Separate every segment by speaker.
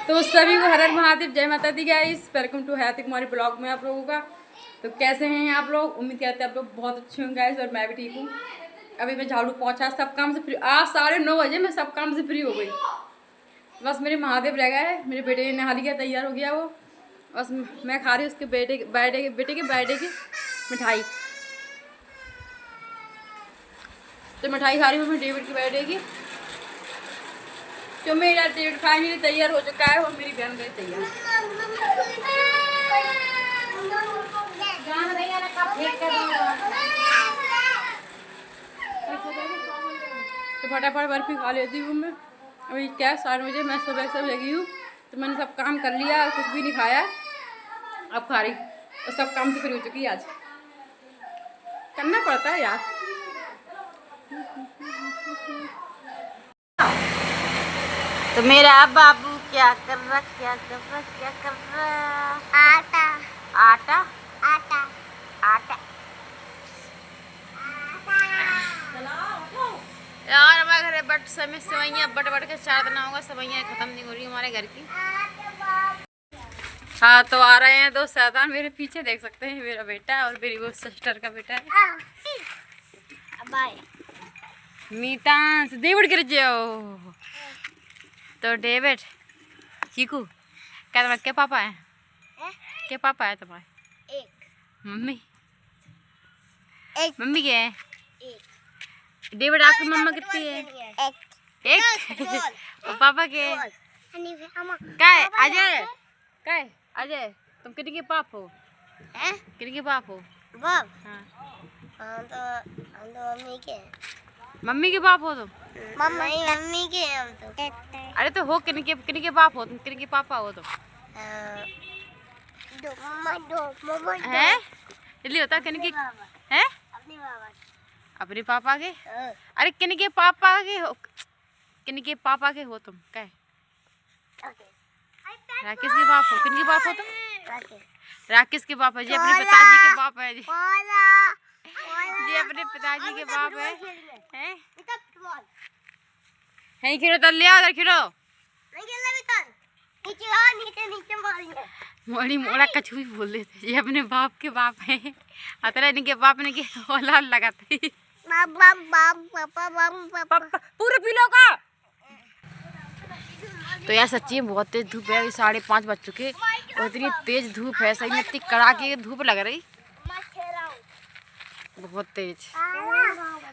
Speaker 1: तो सभी को हर हर महादेव, जय माता दी guys. Welcome to Haiti Kumari blog में आप लोगों का। तो कैसे हैं आप लोग? उम्मीद करते हैं आप लोग बहुत अच्छे होंगे गाइस, और मैं भी ठीक हूँ। अभी मैं झाड़ू पहुँचा, सब काम से फ्री। आज 9:30 बजे मैं सब काम से फ्री हो गई। बस मेरे महादेव रह गए हैं। मेरे बेटे ने नहा लिया, तैयार हो गया वो। बस मैं खा रही हूँ उसके बेटे के बर्थडे की मिठाई। तो मिठाई खा रही हूँ मैं डेविड की बर्थडे की। जो मेरा डेविड फाइनली तैयार हो चुका है, और मेरी बहन गई तैयार। तो फटाफट बर्फी खा लेती हूँ मैं। अभी क्या 7 बजे मैं सुबह जगी हूँ, तो मैंने सब काम कर लिया, कुछ भी नहीं खाया। अब खा रही, और सब काम से फ्री हो चुकी है। आज करना पड़ता है यार।
Speaker 2: तो मेरा बाबू क्या कर रहा
Speaker 3: आटा
Speaker 2: आटा
Speaker 3: आटा
Speaker 2: आटा। यार हमारे घर बट समय सवैया बट के 4 दिन होगा, सवैया खत्म नहीं हो रही हमारे घर की। हाँ, तो आ रहे हैं 2 शैतान मेरे पीछे, देख सकते हैं। मेरा बेटा और मेरी वो सिस्टर का बेटा है।
Speaker 3: बाय
Speaker 2: मीतांश डेविड गिर जाओ। तो डेविड चीकू क्या तुम्हारे क्या पापा है? क्या पापा है तुम्हारे?
Speaker 3: एक
Speaker 2: मम्मी
Speaker 3: एक
Speaker 2: मम्मी क्या है?
Speaker 3: एक
Speaker 2: डेविड आपकी मम्मा कितनी है? एक और पापा के क्या है? अजय क्या है? अजय तुम कितने के पाप हो? कितने के पाप हो?
Speaker 3: बाप
Speaker 2: हाँ,
Speaker 3: हम तो मम्मी के
Speaker 2: मम्मी के पाप हो तुम?
Speaker 3: मम्मी के हम तो
Speaker 2: अरे तो हो कितने के पाप हो तुम? कितने के पापा हो तुम?
Speaker 3: दो मम्मा
Speaker 2: हैं? जल्दी होता कितने के हैं?
Speaker 3: अपने बाबा
Speaker 2: अपने पापा के? अरे कितने के पापा के हो? कितने के पापा के हो तुम? क्या है? राकेश के बाप हो? किन के बाप हो तुम? राकेश के बाप है जी, अपने पिताजी के बाप है जी। जी अपने पिताजी के बाप है। हैं? हैं खिलो तो ले आओ, इधर खिलो। मोड़ी मोड़ा कछु भी बोल देते जी, अपने बाप के बाप है। अतरा इनके बाप ने के औलाद लगाते पूरे पीलो का। तो यार सच्ची में बहुत तेज धूप है। अभी 5:30 बज चुके और इतनी तेज धूप है, सही में इतनी कड़ाके की धूप लग रही, बहुत तेज।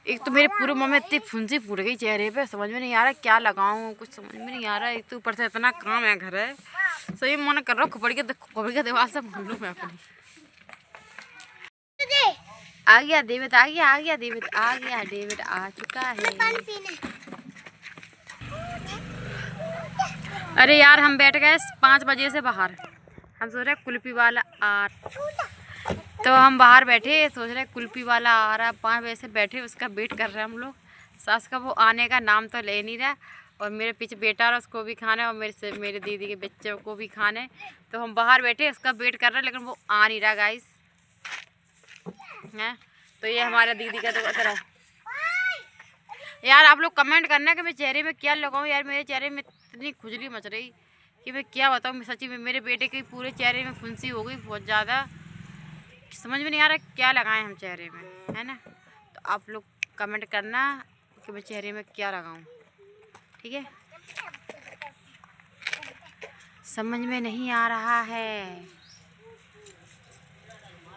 Speaker 2: एक तो मेरे पूरे मुंह में इतनी फुंसी फूट गई चेहरे पे, समझ में नहीं आ रहा क्या लगाऊं, कुछ समझ में नहीं आ रहा। एक तो ऊपर से इतना काम है घर है, सही में मन कर रहा हूँ खोपड़ी के दीवार से मान लूं मैं अपनी। आ गया डेविड, आ गया डेविड, आ गया डेविड, आ चुका है। अरे यार हम बैठ गए 5 बजे से बाहर। हम सोच रहे कुल्फी वाला आ, तो हम बाहर बैठे सोच रहे कुल्फी वाला आ रहा। 5 बजे से बैठे उसका वेट कर रहे हैं हम लोग। सास का वो आने का नाम तो ले नहीं रहा, और मेरे पीछे बेटा और उसको भी खाना है, और मेरे दीदी के बच्चों को भी खाना है। तो हम बाहर बैठे उसका वेट कर रहे हैं, लेकिन वो आ नहीं रहा गाइस है। तो ये हमारा दीदी का तो तरह। यार आप लोग कमेंट करना कि मैं चेहरे में क्या लगाऊं। यार मेरे चेहरे में इतनी खुजली मच रही कि मैं क्या बताऊं। मैं सच्ची में मेरे बेटे के पूरे चेहरे में फुंसी हो गई बहुत ज़्यादा, समझ में नहीं आ रहा क्या लगाएं हम चेहरे में, है ना। तो आप लोग कमेंट करना कि मैं चेहरे में क्या लगाऊं, ठीक है। समझ में नहीं आ रहा है।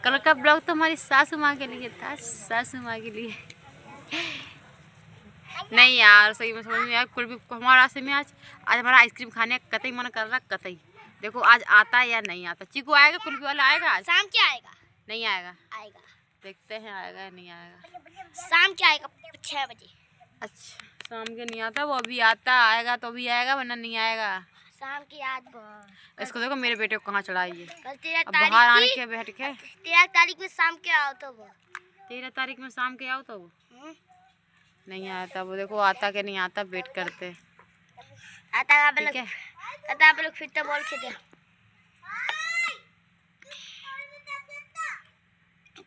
Speaker 2: कल का ब्लॉग तो हमारी सासू माँ के लिए था, सासू माँ के लिए। नहीं यार सही में समझ में यार, कुल भी हमारा रास्ते में आज हमारा आइसक्रीम खाने का कतई मन कर रहा, कतई। देखो आज आता है या नहीं आता। चीकू आएगा? कुल्फी वाला आएगा आज?
Speaker 3: शाम क्या आएगा?
Speaker 2: नहीं आएगा,
Speaker 3: आएगा
Speaker 2: देखते हैं आएगा या नहीं आएगा।
Speaker 3: शाम क्या आएगा? 6 बजे।
Speaker 2: अच्छा शाम के नहीं आता वो, अभी आता आएगा तो अभी आएगा, वरना नहीं आएगा।
Speaker 3: शाम की याद
Speaker 2: इसको देखो मेरे बेटे को कहाँ चढ़ाई है।
Speaker 3: कल 13
Speaker 2: अब बाहर आने के बैठ के
Speaker 3: 13 तारीख में शाम के आओ तो वो
Speaker 2: 13 तारीख में शाम के आओ तो वो नहीं आता। वो देखो आता कि नहीं आता, वेट करते।
Speaker 3: आता आप
Speaker 2: ठीक है,
Speaker 3: लोग फिर तो बोल खेते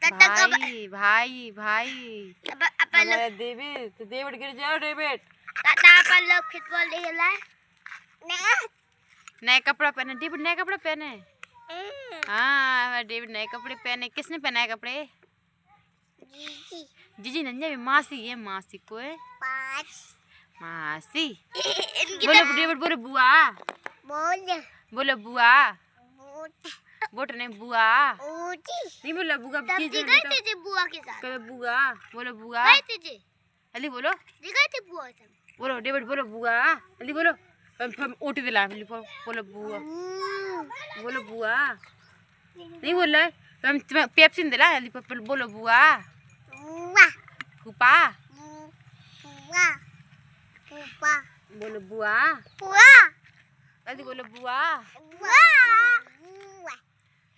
Speaker 2: भाई भाई भाई हमारा डेविड गिर जाओ डेविड।
Speaker 3: अपन लोग फुटबॉल खेला
Speaker 2: नए कपड़ा पहने, डेविड नए कपड़े पहने। हाँ डेविड नए कपड़े पहने। किसने पहना है कपड़े? जीजी नंजा में मासी है, मासी को है मासी। बोलो डेविड, बोलो बुआ, बोलो बुआ, बोट नहीं बुआ, नहीं बोलो बुआ।
Speaker 3: बुआ के साथ
Speaker 2: बुआ, बोलो बुआ, जल्दी बोलो,
Speaker 3: बुआ
Speaker 2: बोलो डेविड, बोलो बुआ, जल्दी बोलो। ओटी दिला, बोलो बुआ, बोलो बुआ। नहीं बोल रहे हम, तुम्हें पेप्सी दिला, जल्दी बोलो बुआ। फूफा, बोलो बुआ, जल्दी बोलो बुआ।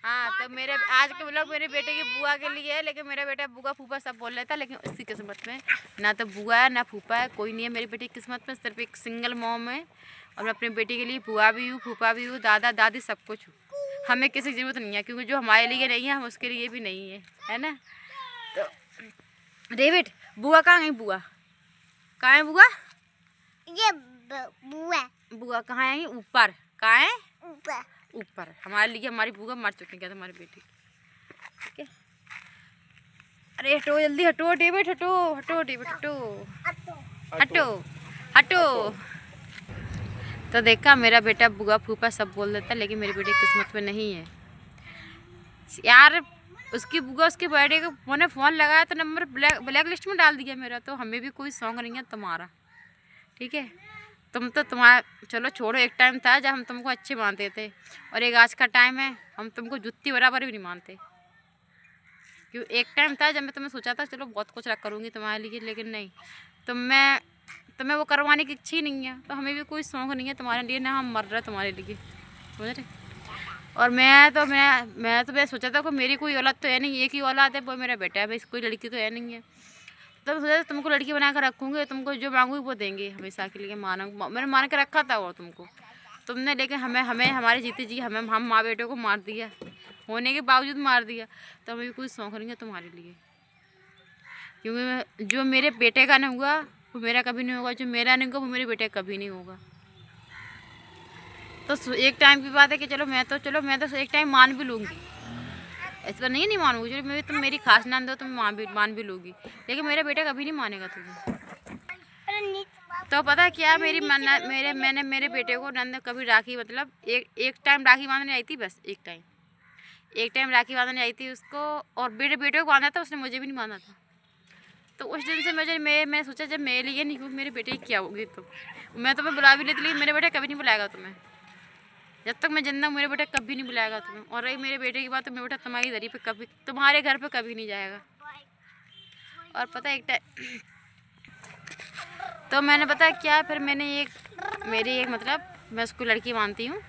Speaker 2: हाँ तो मेरे आज के व्लॉग मेरे बेटे की बुआ के लिए है, लेकिन मेरा बेटा बुआ फूफा सब बोल रहा था, लेकिन उसकी किस्मत में ना तो बुआ है ना फूफा है, कोई नहीं है मेरी बेटी की किस्मत में। सिर्फ एक सिंगल मॉम है और मैं अपनी बेटी के लिए बुआ भी हूँ, फूफा भी हूँ, दादा दादी सब कुछ हूँ। हमें किसी की ज़रूरत नहीं है, क्योंकि जो हमारे लिए नहीं है हम उसके लिए भी नहीं है ना। तो डेविड बुआ कहाँ गई? बुआ कहाँ है? बुआ
Speaker 3: ये बुआ
Speaker 2: बुआ कहाँ है? ऊपर। कहाँ है? ऊपर। हमारे लिए हमारी बुआ मर चुकी है क्या तुम्हारी बेटी? ठीक है। अरे हटो जल्दी, हटो डेविड, हटो हटो डेविड, हटो हटो हटो। तो देखा मेरा बेटा बुआ फूफा सब बोल देता, लेकिन मेरी बेटी किस्मत में नहीं है यार। उसकी बुआ उसके बर्थडे को मैंने फ़ोन लगाया तो नंबर ब्लैक लिस्ट में डाल दिया मेरा। तो हमें भी कोई शौक नहीं है तुम्हारा, ठीक है। तुम तो तुम्हारा चलो छोड़ो, एक टाइम था जब हम तुमको अच्छे मानते थे, और एक आज का टाइम है हम तुमको जुत्ती बराबर भी नहीं मानते। क्यों? एक टाइम था जब मैं तुम्हें सोचा था चलो बहुत कुछ रख करूँगी तुम्हारे लिए, लेकिन नहीं, तुम्हें वो करवाने की इच्छा ही नहीं है। तो हमें भी कोई शौक नहीं है तुम्हारे लिए, ना हम मर रहे तुम्हारे लिए, समझ रहे। और मैं सोचा था कि मेरी कोई औलाद तो है नहीं, एक ही औलाद है वो मेरा बेटा है, बस कोई लड़की तो है नहीं है। तब सोचा तुमको लड़की बना कर रखूँगी, तुमको जो मांगूंगी वो देंगे हमेशा के लिए। मैंने मान के रखा था वो तुमको, तुमने लेकिन हमें हमारी जीती जी हम माँ बेटों को मार दिया, होने के बावजूद मार दिया। तो हमें भी कोई शौक नहीं है तुम्हारे लिए, क्योंकि जो मेरे बेटे का नहीं हुआ वो मेरा कभी नहीं होगा, जो मेरा नहीं होगा वो मेरे बेटे का कभी नहीं होगा। तो एक टाइम की बात है कि चलो मैं तो एक टाइम मान भी लूँगी, ऐसा नहीं मानूंगी। चलो मैं तुम मेरी खास नंद हो, तुम मान भी लोगी, लेकिन मेरा बेटा कभी नहीं मानेगा तुम्हें। तो पता है क्या, मैंने मेरे बेटे को नंद कभी राखी, मतलब एक टाइम राखी बांधने आई थी, बस एक टाइम राखी बांधने आई थी उसको, और बेटे को बांधा था, उसने मुझे भी नहीं बांधा था। तो उस दिन से मैं सोचा जब मेरे लिए नहीं हुई मेरे बेटे की क्या होगी। तो मैं तुम्हें बुला भी लेती, लेकिन मेरे बेटा कभी नहीं बुलाएगा तुम्हें, जब तक मैं जिंदा हूँ मेरे बेटा कभी नहीं बुलाएगा तुम्हें। और रही मेरे बेटे की बात, तो मेरा बेटा तुम्हारी दरी पे कभी, तुम्हारे घर पे कभी नहीं जाएगा। और पता है एक टाइम तो मैंने पता क्या, फिर मेरी एक मतलब मैं उसको लड़की मानती हूँ।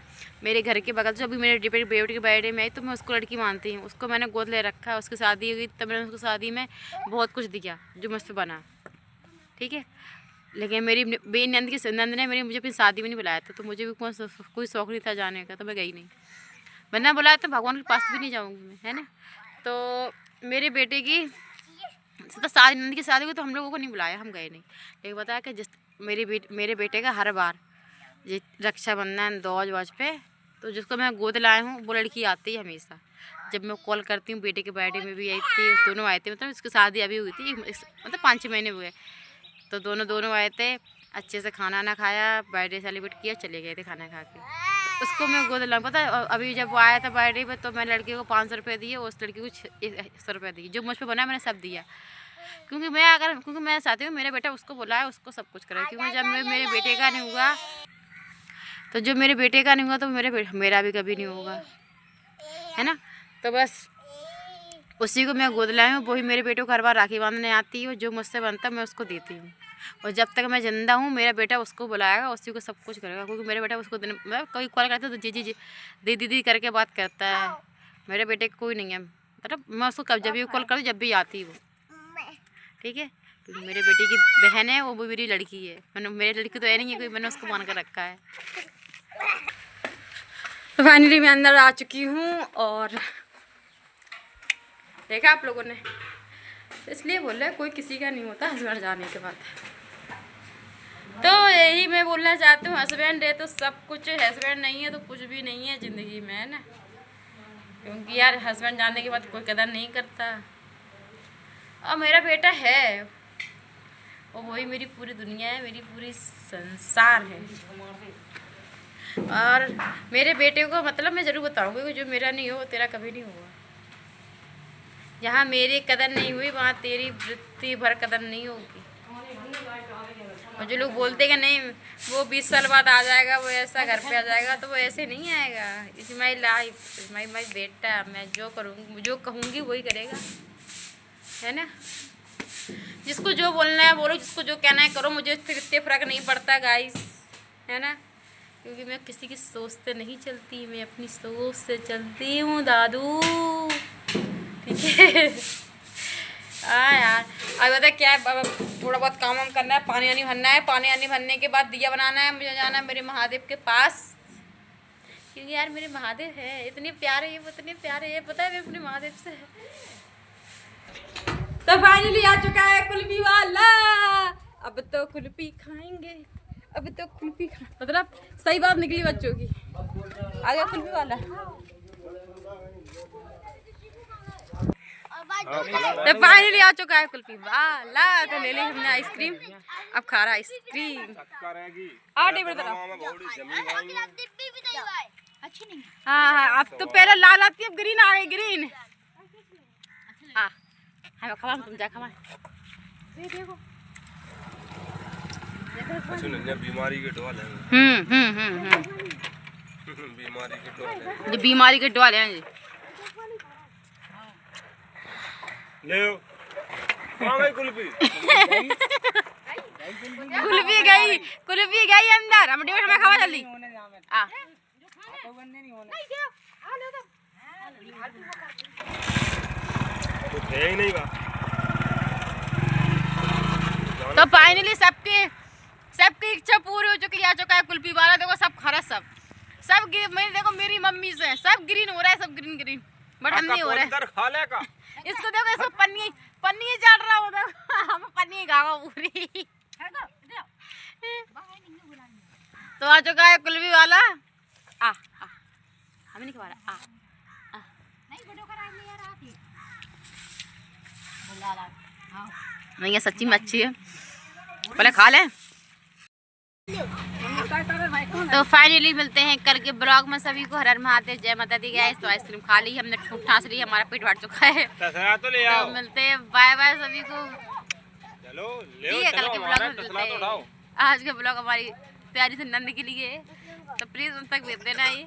Speaker 2: मेरे घर के बगल से अभी मेरे बेटे के बर्थडे में आई तो मैं उसको लड़की मानती हूँ। उसको मैंने गोद ले रखा है, उसकी शादी हुई तब मैंने उसको शादी में बहुत कुछ दिया जो मुझसे बना, ठीक है। लेकिन मेरी बेन नंद ने मुझे अपनी शादी में नहीं बुलाया था, तो मुझे भी कोई शौक नहीं था जाने का, तो मैं गई नहीं। मैंने बुलाया तो भगवान के पास भी नहीं जाऊँगी मैं, है ना। तो मेरे बेटे की तो नंद की शादी हुई तो हम लोगों को नहीं बुलाया, हम गए नहीं। लेकिन बताया कि जिस मेरे बेटे का हर बार रक्षाबंधन दौज वौज पे तो जिसको मैं गोद लाया हूँ वो लड़की आती है हमेशा। जब मैं कॉल करती हूँ, बेटे के बर्थडे में भी आई थी, दोनों आए थे, मतलब इसकी शादी अभी हुई थी, मतलब 5-6 महीने हुए, तो दोनों आए थे। अच्छे से खाना ना खाया, बर्थडे सेलिब्रेट किया, चले गए थे खाना खा के। उसको मैं गोद ला, पता है अभी जब वो आया था बर्थडे पे तो मैं लड़की को 500 रुपये दिए, उस लड़की को 100 रुपये दिए, जो मुझ पर बना मैंने सब दिया। क्योंकि मैं चाहती हूँ मेरा बेटा उसको बुलाए, उसको सब कुछ करे। क्योंकि जब मेरे बेटे का नहीं हुआ, तो जो मेरे बेटे का नहीं हुआ तो मेरा भी कभी नहीं होगा, है ना। तो बस उसी को मैं गोद लाई हूँ, वही मेरे बेटे को हर बार राखी बांधने आती है, जो मुझसे बनता मैं उसको देती हूँ। और जब तक मैं जिंदा हूँ मेरा बेटा उसको बुलाएगा, उसी को सब कुछ करेगा। क्योंकि मेरा बेटा उसको मतलब कोई कॉल करता है तो जी दीदी करके बात करता है। मेरे बेटे कोई नहीं है, मतलब मैं उसको जब भी कॉल करूँ जब भी आती वो, ठीक है। क्योंकि मेरे बेटे की बहन है, वो भी मेरी लड़की है। मेरी लड़की तो है नहीं है कोई, मैंने उसको मान कर रखा है।
Speaker 1: तो फाइनली मैं अंदर आ चुकी हूँ, और देखा आप लोगों ने, इसलिए बोल रहे कोई किसी का नहीं होता हस्बैंड जाने के बाद। तो
Speaker 2: यही मैं बोलना चाहती हूँ, हस्बैंड है तो सब कुछ है, हस्बैंड नहीं है तो कुछ भी नहीं है ज़िंदगी में, है ना। क्योंकि यार हस्बैंड जाने के बाद कोई कदर नहीं करता। और मेरा बेटा है और वही मेरी पूरी दुनिया है, मेरी पूरी संसार है। और मेरे बेटे को मतलब मैं ज़रूर बताऊँगी कि जो मेरा नहीं हो वो तेरा कभी नहीं होगा। जहाँ मेरी कदर नहीं हुई वहाँ तेरी वृत्ति भर कदर नहीं होगी। और जो लोग बोलते कि नहीं वो 20 साल बाद आ जाएगा, वो ऐसा घर पे आ जाएगा, तो वो ऐसे नहीं आएगा। इस माई लाइफ, इस माई बेटा, मैं जो करूँगी जो कहूँगी वही करेगा, है ना। जिसको जो बोलना है बोलो, जिसको जो कहना है करो, मुझे इतने फर्क नहीं पड़ता गाइस, है ना। क्योंकि मैं किसी की सोच से नहीं चलती, मैं अपनी सोच से चलती हूँ दादू, ठीक है। हाँ यार, अब बता क्या है, थोड़ा बहुत काम वाम करना है, पानी वानी भरना है, पानी वानी भरने के बाद दिया बनाना है, मुझे जाना है मेरे महादेव के पास। क्योंकि यार मेरे महादेव है इतने प्यारे, ये इतने प्यारे है, पता है मैं अपने महादेव से है।
Speaker 1: तो फाइनली आ चुका है कुल्फी वाला। अब तो कुल्फी खाएंगे, अब तो कुल्फी मतलब सही बात निकली बच्चों की। आ गया कुल्फी वाला।
Speaker 2: तो फाइनली आ चुका है कुल्फी वाला। तो ले ली हमने आइसक्रीम, अब खा रहा आइसक्रीम। हाँ हाँ, अब तो पहले लाल आती है, अब ग्रीन आ गई, ग्रीन। हाँ खवा, तुम जा खवा।
Speaker 4: बीमारी के डोल है। बीमारी के डोल है।
Speaker 2: बीमारी के डोल हैं जी।
Speaker 4: ले कुल्फी।
Speaker 2: कुल्फी गई अंदर, हम डेढ़ में खावा जल्दी।
Speaker 4: नहीं बा।
Speaker 2: तो फाइनली सबकी इच्छा पूरी हो चुकी है। आ चुका है कुल्फी वाला। देखो सब खरा, सब मेरी देखो मेरी मम्मी से सब ग्रीन हो रहा है, सब ग्रीन बट हम नहीं हो रहा है। इसको देखो, इसको पन्नी चाट रहा होता, हम पन्नी खाओ पूरी। तो आ चुका है कुल्फी वाला। हमें नहीं खा रहा। नहीं ये सच्ची में अच्छी है, पहले खा लें। तो फाइनली मिलते हैं कल के ब्लॉग में। सभी को हर हर महादेव, जय माता दी। गया तो आइसक्रीम खा ली हमने, ठूठ ठास ली, हमारा पेट भर चुका है। तो मिलते हैं, बाय बाय सभी को। ठीक है, कल के ब्लॉग में मिलते हैं। आज का ब्लॉग हमारी प्यारी से नंद के लिए, तो प्लीज उन तक भेज देना ये।